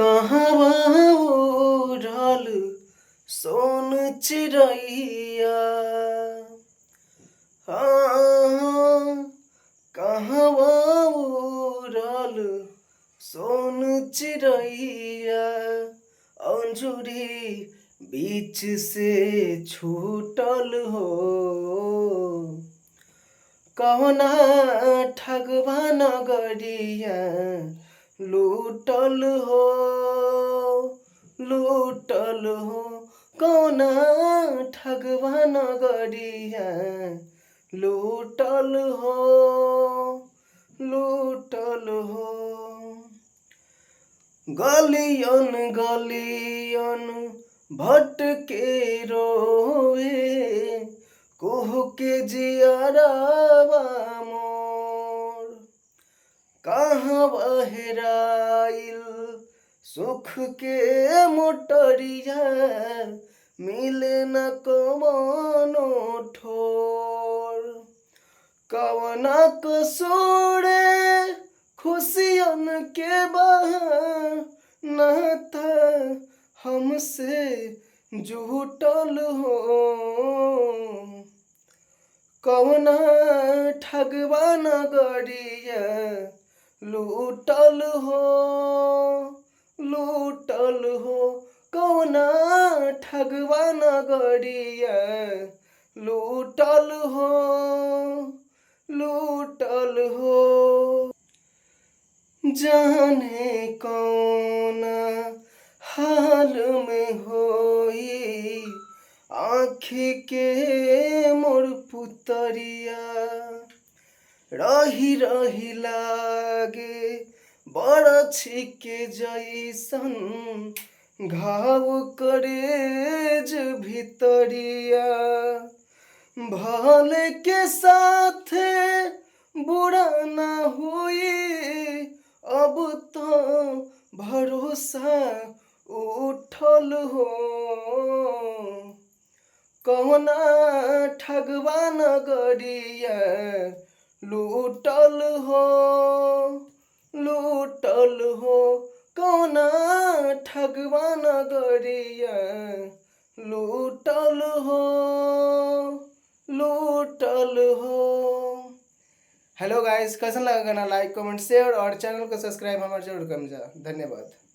कहवा उड़ल सोन चिड़ैया। हाँ, कहवा उड़ल सोन चिड़ैया। अंजुरी बीच से छूटल हो। कवना ठगवा नगरिया लूटल हो। लूटल हो कौना ठगवा नगरिया लूटल हो। लूटल हो गलियन गलियन भटके रोवे कुह के जियरावा मोर। कहाँ बहराइल सुख के मोटरिया मिले न कवनो ठोर। कवना कसूरे खुशियन के बहाना हमसे जुटल हो। कवना ठगवा नगरिया लूटल हो। लूटल हो कवना ठगवा नगरिया लूटल हो। लूटल हो जाने कौना हाल में होई आँखी के मोर पुतरिया। रही रही लागे बरछी के जैसन घाव करेज भितरिया। भले के साथे बुरा ना हुई अब तो भरोसा उठल हो। कौना ठगवा नगरिया लूटल हो। लूटल हो कौना ठगवा नगरिया लूटल हो। लूटल हो। हेलो गाइस, कैसा लगा गाना? लाइक कमेंट शेयर और चैनल को सब्सक्राइब हमारे जरूर कर जा। धन्यवाद।